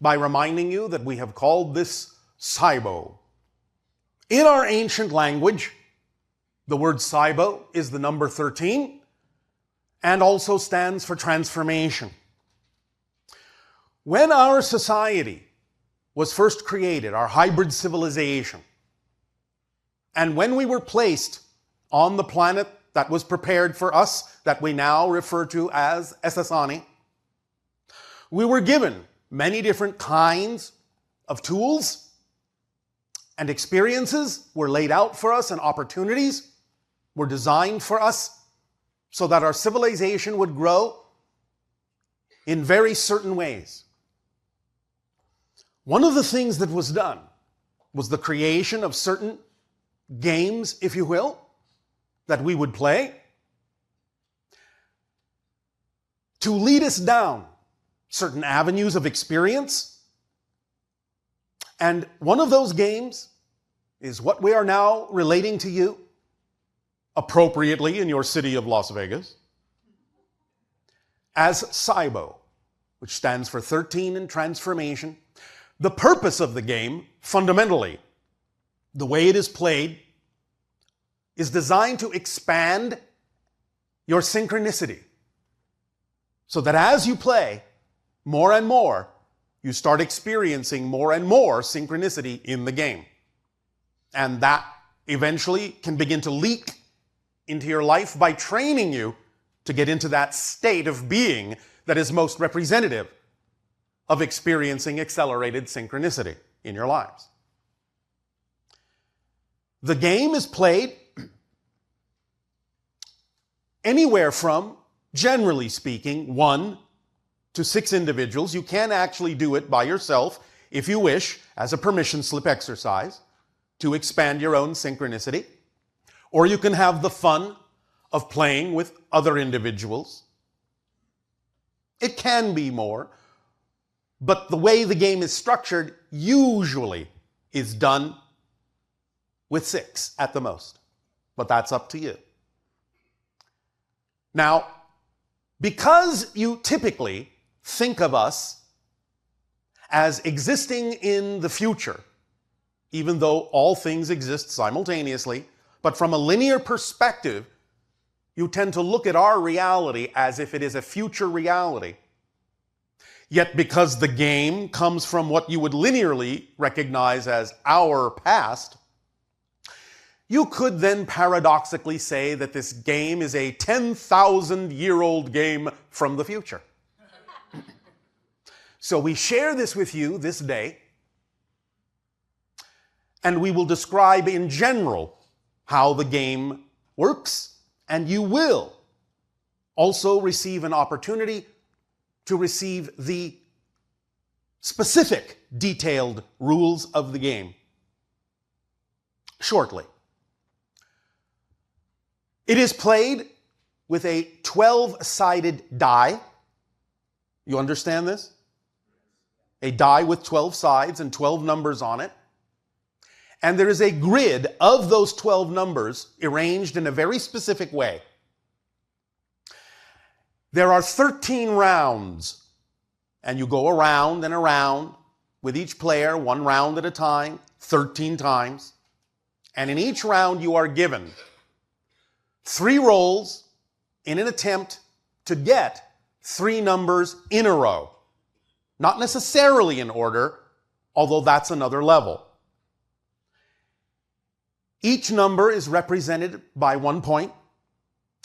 by reminding you that we have called this Saibo. In our ancient language, the word Saibo is the number 13 and also stands for transformation. When our society was first created, our hybrid civilization, and when we were placed on the planet that was prepared for us, that we now refer to as Essassani, we were given many different kinds of tools, and experiences were laid out for us, and opportunities were designed for us so that our civilization would grow in very certain ways. One of the things that was done was the creation of certain games, if you will, that we would play to lead us down certain avenues of experience. And one of those games is what we are now relating to you, appropriately in your city of Las Vegas, as Saibo, which stands for 13 in transformation. The purpose of the game, fundamentally, the way it is played, is designed to expand your synchronicity, so that as you play more and more, you start experiencing more and more synchronicity in the game. And that eventually can begin to leak into your life by training you to get into that state of being that is most representative of experiencing accelerated synchronicity in your lives. The game is played anywhere from, generally speaking, 1 to 6 individuals. You can actually do it by yourself if you wish, as a permission slip exercise, to expand your own synchronicity. Or you can have the fun of playing with other individuals. It can be more, but the way the game is structured usually is done with 6 at the most. But that's up to you. Now, because you typically think of us as existing in the future, even though all things exist simultaneously, but from a linear perspective, you tend to look at our reality as if it is a future reality. Yet because the game comes from what you would linearly recognize as our past, you could then paradoxically say that this game is a 10,000-year-old game from the future. So we share this with you this day, and we will describe in general how the game works, and you will also receive an opportunity to receive the specific detailed rules of the game shortly. It is played with a 12-sided die. You understand this? A die with 12 sides and 12 numbers on it. And there is a grid of those 12 numbers arranged in a very specific way. There are 13 rounds, and you go around and around with each player, 1 round at a time, 13 times. And in each round you are given 3 rolls in an attempt to get 3 numbers in a row. Not necessarily in order, although that's another level. Each number is represented by 1 point,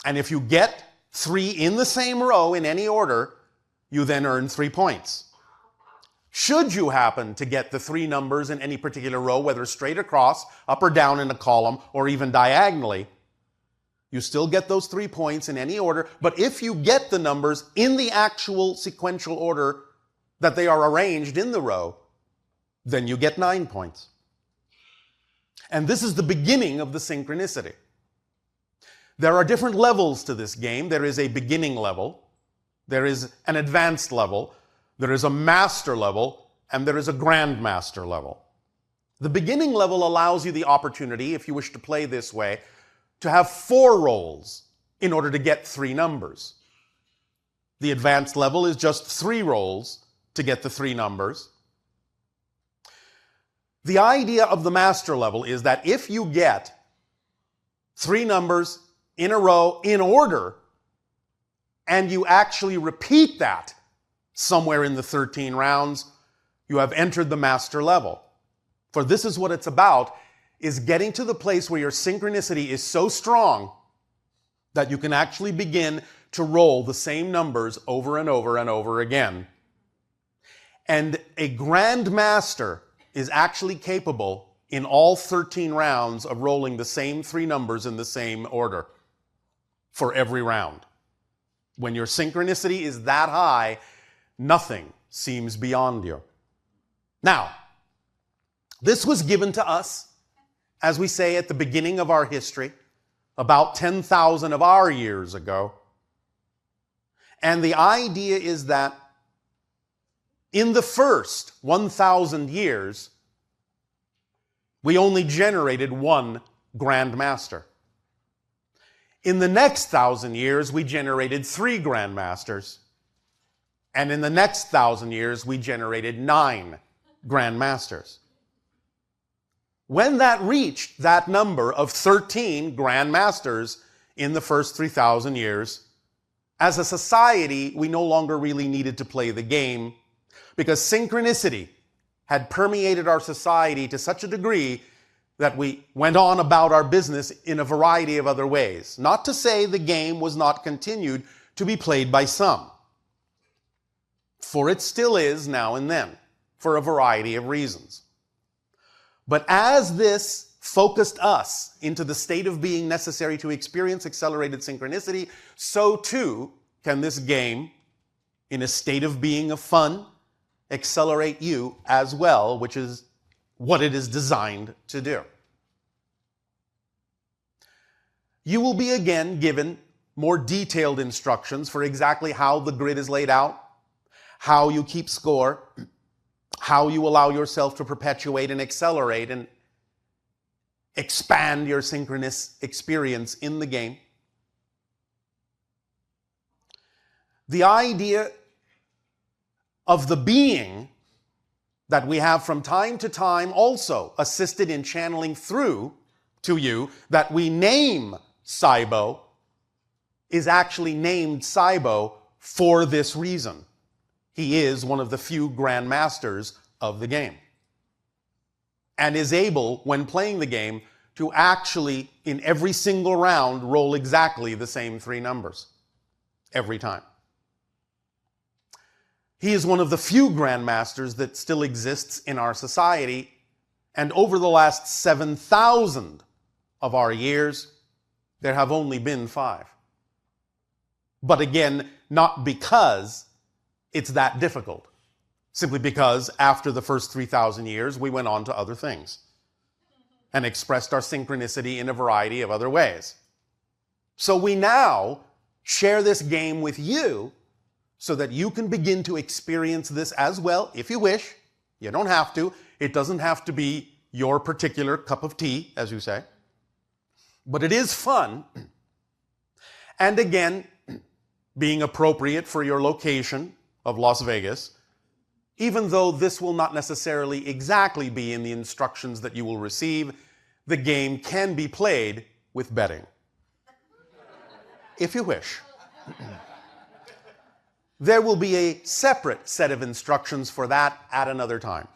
and if you get 3 in the same row in any order, you then earn 3 points. Should you happen to get the 3 numbers in any particular row, whether straight across, up or down in a column, or even diagonally, you still get those 3 points in any order. But if you get the numbers in the actual sequential order that they are arranged in the row, then you get 9 points. And this is the beginning of the synchronicity. There are different levels to this game. There is a beginning level, there is an advanced level, there is a master level, and there is a grandmaster level. The beginning level allows you the opportunity, if you wish to play this way, to have 4 rolls in order to get 3 numbers. The advanced level is just 3 rolls to get the 3 numbers. The idea of the master level is that if you get 3 numbers in a row in order, and you actually repeat that somewhere in the 13 rounds, you have entered the master level. For this is what it's about, is getting to the place where your synchronicity is so strong that you can actually begin to roll the same numbers over and over and over again. And a Grandmaster is actually capable in all 13 rounds of rolling the same 3 numbers in the same order for every round. When your synchronicity is that high, nothing seems beyond you. Now, this was given to us, as we say, at the beginning of our history, about 10,000 of our years ago. And the idea is that in the first 1,000 years, we only generated 1 Grandmaster. In the next 1,000 years, we generated 3 Grandmasters. And in the next 1,000 years, we generated 9 Grandmasters. When that reached that number of 13 Grandmasters in the first 3,000 years, as a society, we no longer really needed to play the game, because synchronicity had permeated our society to such a degree that we went on about our business in a variety of other ways. Not to say the game was not continued to be played by some, for it still is now and then, for a variety of reasons. But as this focused us into the state of being necessary to experience accelerated synchronicity, so too can this game, in a state of being of fun, accelerate you as well, which is what it is designed to do. You will be again given more detailed instructions for exactly how the grid is laid out, how you keep score, how you allow yourself to perpetuate and accelerate and expand your synchronous experience in the game. The idea of the being that we have from time to time also assisted in channeling through to you, that we name Cybo, is actually named Cybo for this reason. He is one of the few Grandmasters of the game, and is able, when playing the game, to actually, in every single round, roll exactly the same 3 numbers every time. He is one of the few Grandmasters that still exists in our society, and over the last 7,000 of our years, there have only been 5. But again, not because it's that difficult, simply because after the first 3,000 years, we went on to other things and expressed our synchronicity in a variety of other ways. So we now share this game with you so that you can begin to experience this as well, if you wish. You don't have to. It doesn't have to be your particular cup of tea, as you say. But it is fun. And again, being appropriate for your location of Las Vegas, even though this will not necessarily exactly be in the instructions that you will receive, the game can be played with betting, if you wish. There will be a separate set of instructions for that at another time.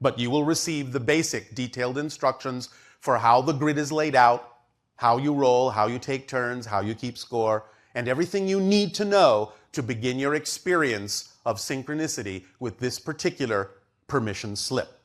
But you will receive the basic detailed instructions for how the grid is laid out, how you roll, how you take turns, how you keep score, and everything you need to know to begin your experience of synchronicity with this particular permission slip.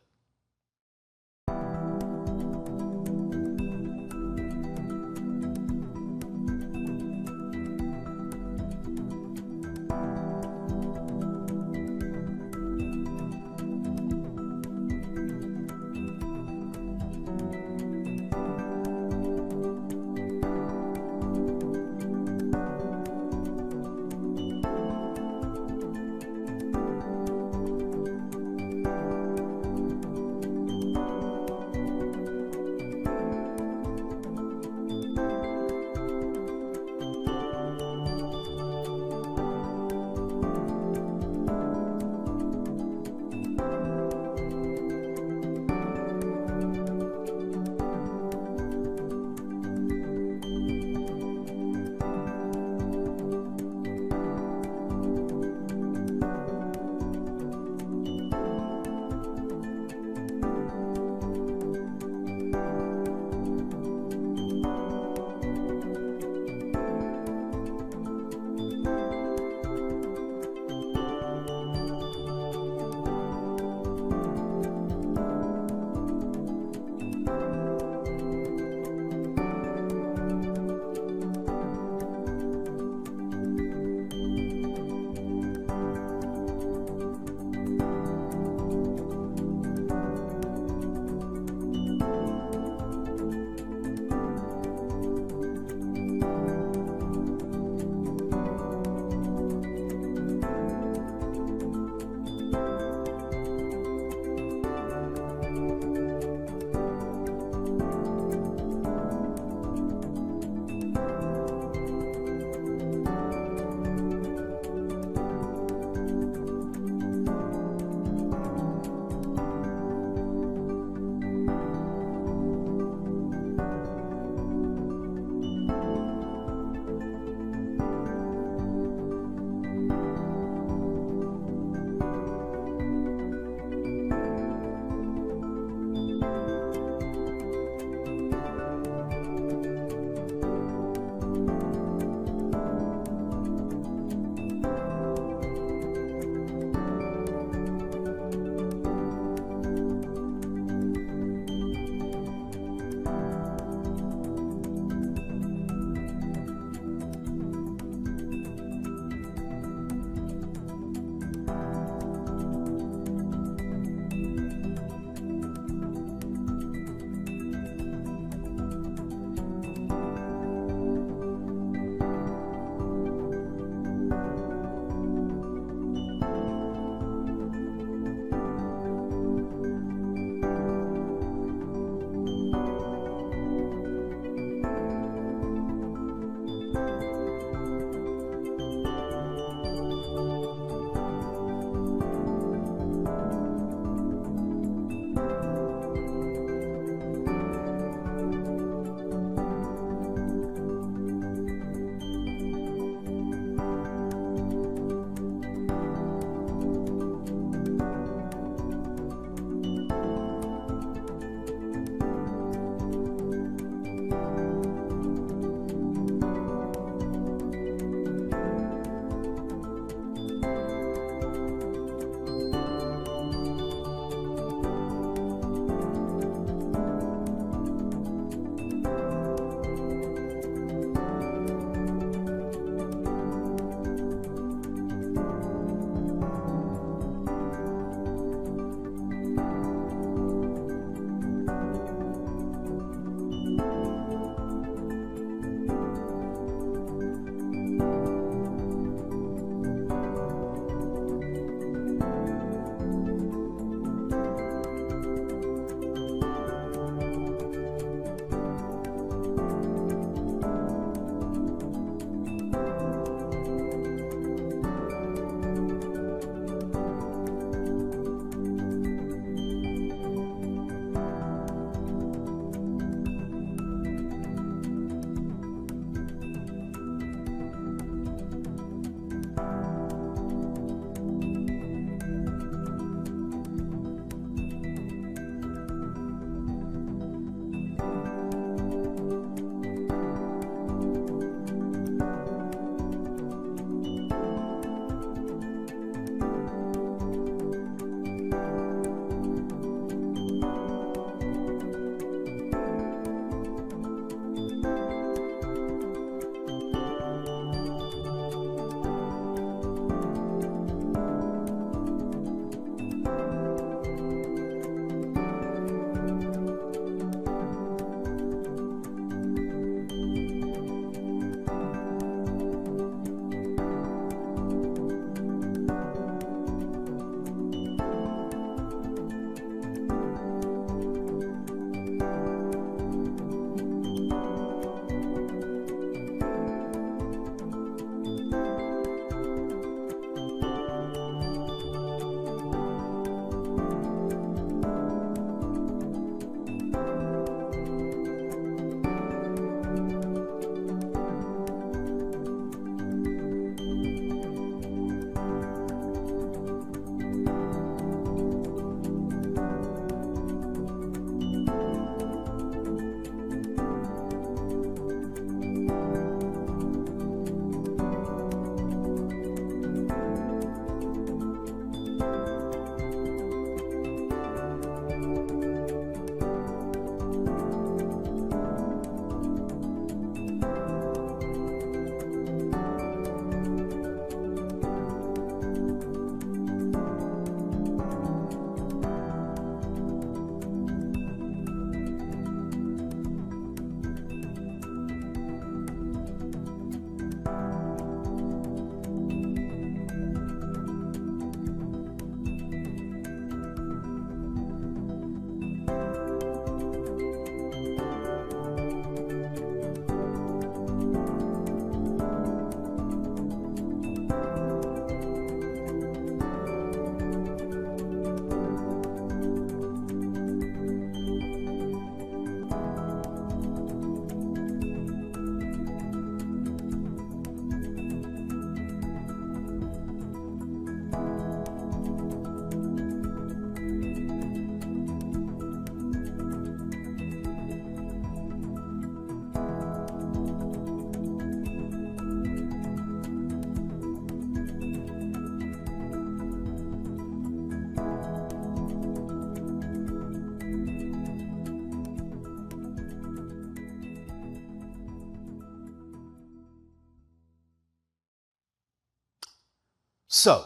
So,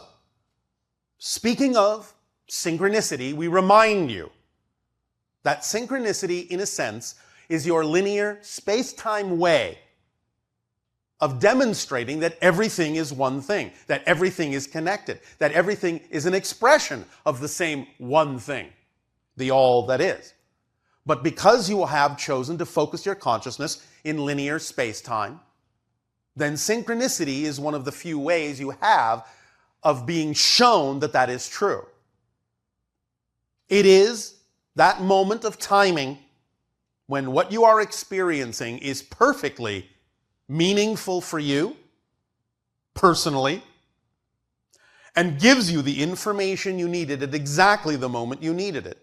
speaking of synchronicity, we remind you that synchronicity, in a sense, is your linear space-time way of demonstrating that everything is one thing, that everything is connected, that everything is an expression of the same one thing, the all that is. But because you have chosen to focus your consciousness in linear space-time, then synchronicity is one of the few ways you have of being shown that that is true. It is that moment of timing when what you are experiencing is perfectly meaningful for you, personally, and gives you the information you needed at exactly the moment you needed it.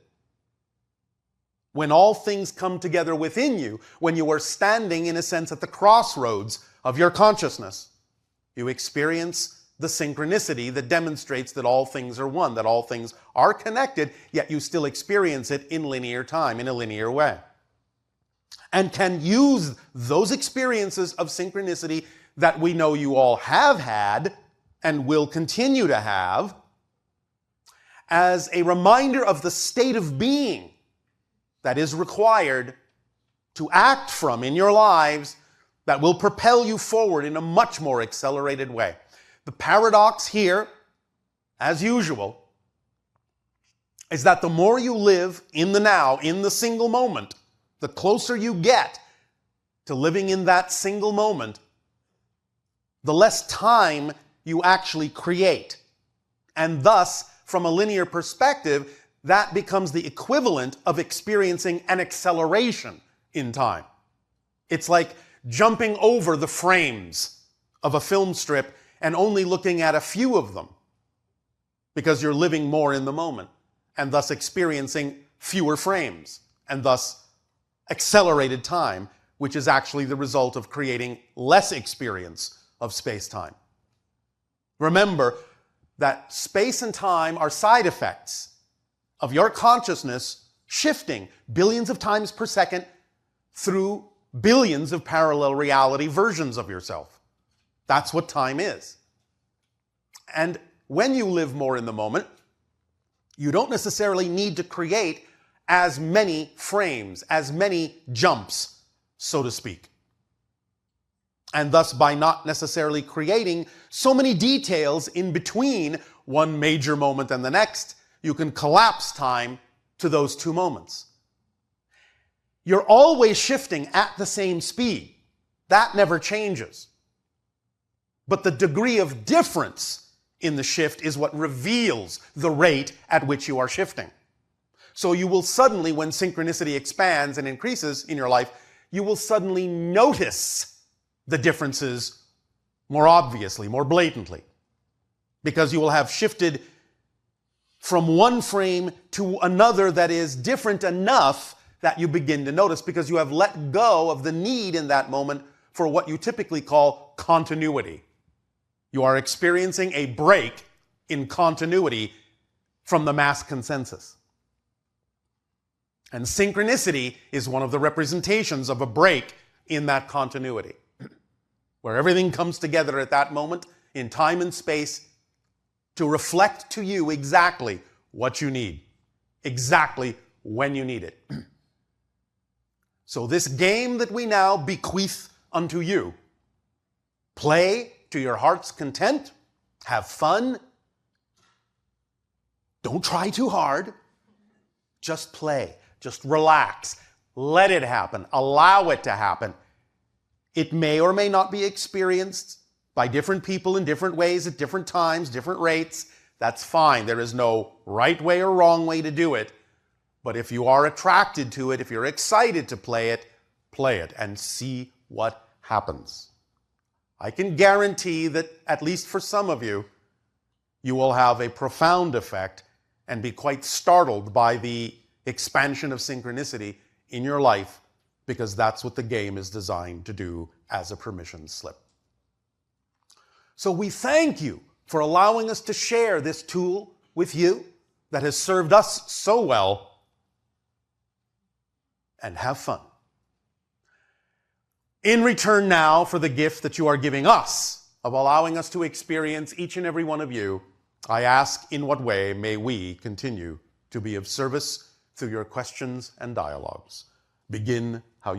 When all things come together within you, when you are standing, in a sense, at the crossroads of your consciousness, you experience the synchronicity that demonstrates that all things are one, that all things are connected, yet you still experience it in linear time, in a linear way. And can use those experiences of synchronicity that we know you all have had and will continue to have as a reminder of the state of being that is required to act from in your lives that will propel you forward in a much more accelerated way. The paradox here, as usual, is that the more you live in the now, in the single moment, the closer you get to living in that single moment, the less time you actually create. And thus, from a linear perspective, that becomes the equivalent of experiencing an acceleration in time. It's like jumping over the frames of a film strip and only looking at a few of them because you're living more in the moment and thus experiencing fewer frames and thus accelerated time, which is actually the result of creating less experience of space-time. Remember that space and time are side effects of your consciousness shifting billions of times per second through billions of parallel reality versions of yourself. That's what time is. And when you live more in the moment, you don't necessarily need to create as many frames, as many jumps, so to speak. And thus, by not necessarily creating so many details in between one major moment and the next, you can collapse time to those two moments. You're always shifting at the same speed. That never changes. But the degree of difference in the shift is what reveals the rate at which you are shifting. So you will suddenly, when synchronicity expands and increases in your life, you will suddenly notice the differences more obviously, more blatantly, because you will have shifted from one frame to another that is different enough that you begin to notice, because you have let go of the need in that moment for what you typically call continuity. You are experiencing a break in continuity from the mass consensus. And synchronicity is one of the representations of a break in that continuity, where everything comes together at that moment in time and space to reflect to you exactly what you need, exactly when you need it. So this game that we now bequeath unto you, play to your heart's content, have fun, don't try too hard, just play. Just relax. Let it happen. Allow it to happen. It may or may not be experienced by different people in different ways at different times, different rates. That's fine. There is no right way or wrong way to do it. But if you are attracted to it, if you're excited to play it and see what happens. I can guarantee that, at least for some of you, you will have a profound effect and be quite startled by the expansion of synchronicity in your life, because that's what the game is designed to do as a permission slip. So we thank you for allowing us to share this tool with you that has served us so well, and have fun. In return now for the gift that you are giving us of allowing us to experience each and every one of you, I ask, in what way may we continue to be of service through your questions and dialogues? Begin how